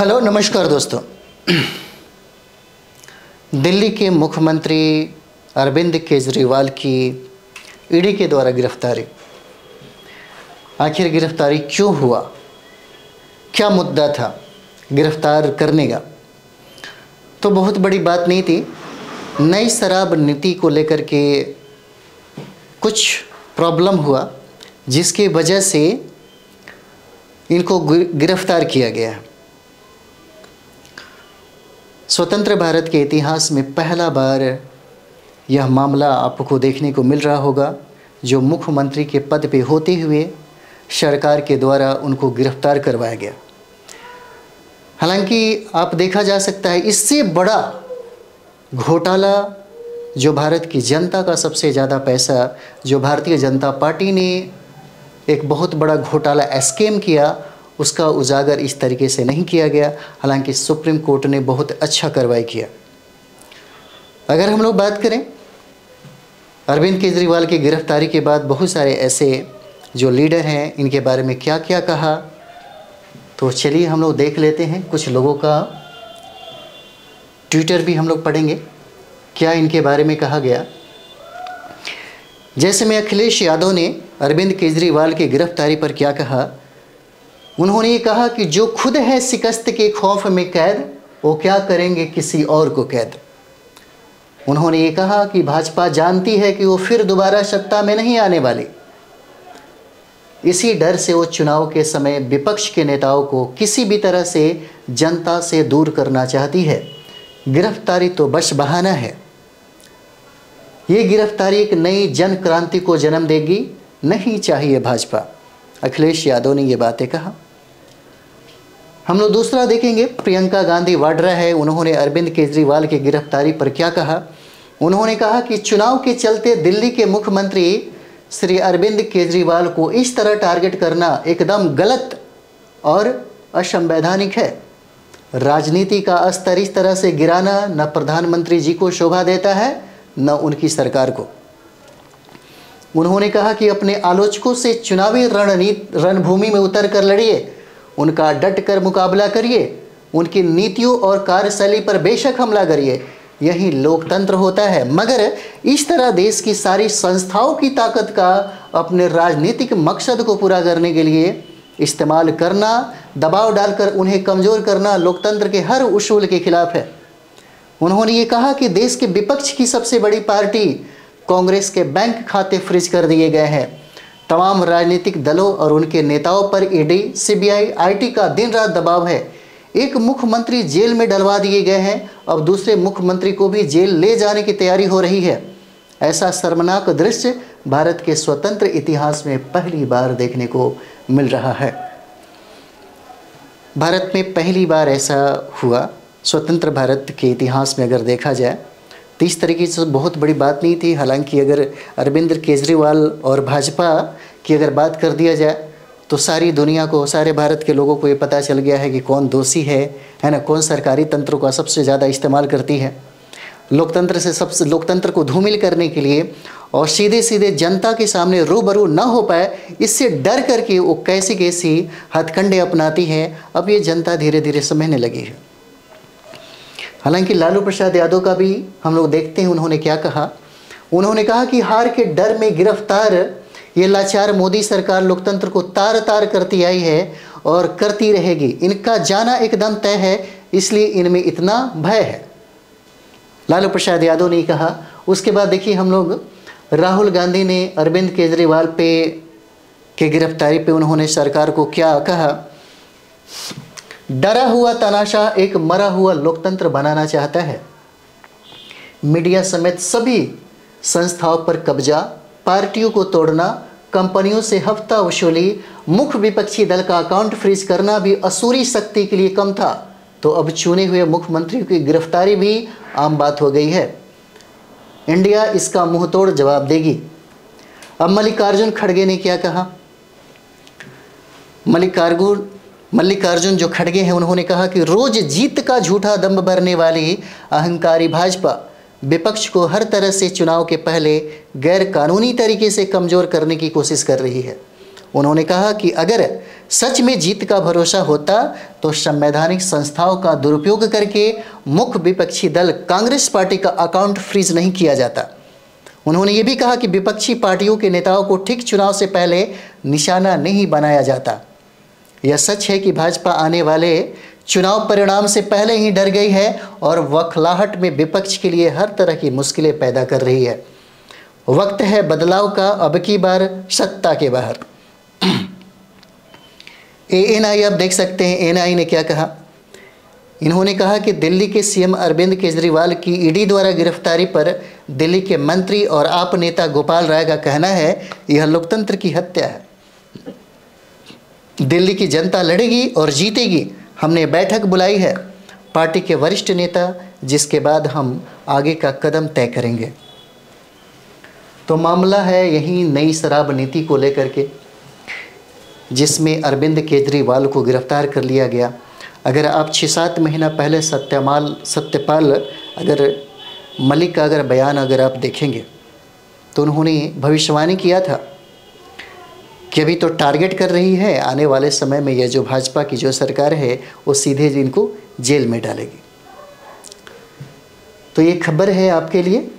Hello नमस्कार दोस्तों। दिल्ली के मुख्यमंत्री अरविंद केजरीवाल की ईडी के द्वारा गिरफ्तारी, आखिर गिरफ्तारी क्यों हुआ, क्या मुद्दा था गिरफ्तार करने का? तो बहुत बड़ी बात नहीं थी। नई शराब नीति को लेकर के कुछ प्रॉब्लम हुआ जिसकी वजह से इनको गिरफ्तार किया गया है। स्वतंत्र भारत के इतिहास में पहला बार यह मामला आपको देखने को मिल रहा होगा, जो मुख्यमंत्री के पद पे होते हुए सरकार के द्वारा उनको गिरफ्तार करवाया गया। हालांकि आप देखा जा सकता है इससे बड़ा घोटाला जो भारत की जनता का सबसे ज़्यादा पैसा, जो भारतीय जनता पार्टी ने एक बहुत बड़ा घोटाला स्कैम किया, उसका उजागर इस तरीके से नहीं किया गया। हालांकि सुप्रीम कोर्ट ने बहुत अच्छा कार्रवाई किया। अगर हम लोग बात करें अरविंद केजरीवाल की गिरफ्तारी के बाद बहुत सारे ऐसे जो लीडर हैं, इनके बारे में क्या क्या कहा, तो चलिए हम लोग देख लेते हैं। कुछ लोगों का ट्विटर भी हम लोग पढ़ेंगे, क्या इनके बारे में कहा गया। जैसे में अखिलेश यादव ने अरविंद केजरीवाल की गिरफ्तारी पर क्या कहा। उन्होंने ये कहा कि जो खुद है शिकस्त के खौफ में कैद, वो क्या करेंगे किसी और को कैद। उन्होंने ये कहा कि भाजपा जानती है कि वो फिर दोबारा सत्ता में नहीं आने वाली, इसी डर से वो चुनाव के समय विपक्ष के नेताओं को किसी भी तरह से जनता से दूर करना चाहती है। गिरफ्तारी तो बस बहाना है। ये गिरफ्तारी एक नई जन क्रांति को जन्म देगी, नहीं चाहिए भाजपा। अखिलेश यादव ने ये बातें कहा। हम लोग दूसरा देखेंगे, प्रियंका गांधी वाड्रा है, उन्होंने अरविंद केजरीवाल की गिरफ्तारी पर क्या कहा। उन्होंने कहा कि चुनाव के चलते दिल्ली के मुख्यमंत्री श्री अरविंद केजरीवाल को इस तरह टारगेट करना एकदम गलत और असंवैधानिक है। राजनीति का स्तर इस तरह से गिराना न प्रधानमंत्री जी को शोभा देता है न उनकी सरकार को। उन्होंने कहा कि अपने आलोचकों से चुनावी रणभूमि में उतर कर लड़िए, उनका डट कर मुकाबला करिए, उनकी नीतियों और कार्यशैली पर बेशक हमला करिए, यही लोकतंत्र होता है। मगर इस तरह देश की सारी संस्थाओं की ताकत का अपने राजनीतिक मकसद को पूरा करने के लिए इस्तेमाल करना, दबाव डालकर उन्हें कमज़ोर करना लोकतंत्र के हर उसूल के खिलाफ है। उन्होंने ये कहा कि देश के विपक्ष की सबसे बड़ी पार्टी कांग्रेस के बैंक खाते फ्रीज कर दिए गए हैं। तमाम राजनीतिक दलों और उनके नेताओं पर ईडी, सीबीआई, आईटी का दिन रात दबाव है। एक मुख्यमंत्री जेल में डलवा दिए गए हैं, अब दूसरे मुख्यमंत्री को भी जेल ले जाने की तैयारी हो रही है। ऐसा शर्मनाक दृश्य भारत के स्वतंत्र इतिहास में पहली बार देखने को मिल रहा है। भारत में पहली बार ऐसा हुआ स्वतंत्र भारत के इतिहास में। अगर देखा जाए तो इस तरीके से बहुत बड़ी बात नहीं थी। हालांकि अगर अरविंद केजरीवाल और भाजपा की अगर बात कर दिया जाए तो सारी दुनिया को, सारे भारत के लोगों को ये पता चल गया है कि कौन दोषी है ना, कौन सरकारी तंत्रों का सबसे ज़्यादा इस्तेमाल करती है लोकतंत्र को धूमिल करने के लिए, और सीधे सीधे जनता के सामने रूबरू न हो पाए, इससे डर करके वो कैसी कैसी हथकंडे अपनाती है। अब ये जनता धीरे धीरे समझने लगी है। हालांकि लालू प्रसाद यादव का भी हम लोग देखते हैं, उन्होंने क्या कहा। उन्होंने कहा कि हार के डर में गिरफ्तार ये लाचार मोदी सरकार लोकतंत्र को तार तार करती आई है और करती रहेगी। इनका जाना एकदम तय है, इसलिए इनमें इतना भय है, लालू प्रसाद यादव ने कहा। उसके बाद देखिए हम लोग, राहुल गांधी ने अरविंद केजरीवाल के गिरफ्तारी पे उन्होंने सरकार को क्या कहा। डरा हुआ तानाशाह एक मरा हुआ लोकतंत्र बनाना चाहता है। मीडिया समेत सभी संस्थाओं पर कब्जा, पार्टियों को तोड़ना, कंपनियों से हफ्ता वसूली, मुख्य विपक्षी दल का अकाउंट फ्रीज करना भी असुरी शक्ति के लिए कम था। तो अब चुने हुए मुख्यमंत्री की गिरफ्तारी भी आम बात हो गई है। इंडिया इसका मुंहतोड़ जवाब देगी। अब मल्लिकार्जुन खड़गे ने क्या कहा। मल्लिकार्जुन जो खड़गे हैं, उन्होंने कहा कि रोज जीत का झूठा दम भरने वाली अहंकारी भाजपा विपक्ष को हर तरह से चुनाव के पहले गैर कानूनी तरीके से कमज़ोर करने की कोशिश कर रही है। उन्होंने कहा कि अगर सच में जीत का भरोसा होता तो संवैधानिक संस्थाओं का दुरुपयोग करके मुख्य विपक्षी दल कांग्रेस पार्टी का अकाउंट फ्रीज नहीं किया जाता। उन्होंने ये भी कहा कि विपक्षी पार्टियों के नेताओं को ठीक चुनाव से पहले निशाना नहीं बनाया जाता। यह सच है कि भाजपा आने वाले चुनाव परिणाम से पहले ही डर गई है और बौखलाहट में विपक्ष के लिए हर तरह की मुश्किलें पैदा कर रही है। वक्त है बदलाव का, अब की बार सत्ता के बाहर। एएनआई आप देख सकते हैं, एएनआई ने क्या कहा। इन्होंने कहा कि दिल्ली के सीएम अरविंद केजरीवाल की ईडी द्वारा गिरफ्तारी पर दिल्ली के मंत्री और आप नेता गोपाल राय का कहना है यह लोकतंत्र की हत्या है। दिल्ली की जनता लड़ेगी और जीतेगी। हमने बैठक बुलाई है पार्टी के वरिष्ठ नेता, जिसके बाद हम आगे का कदम तय करेंगे। तो मामला है यही नई शराब नीति को लेकर के, जिसमें अरविंद केजरीवाल को गिरफ्तार कर लिया गया। अगर आप 6-7 महीना पहले सत्यपाल मलिक का अगर बयान अगर आप देखेंगे तो उन्होंने भविष्यवाणी किया था कि अभी तो टारगेट कर रही है, आने वाले समय में यह जो भाजपा की जो सरकार है वो सीधे इनको जेल में डालेगी। तो ये खबर है आपके लिए।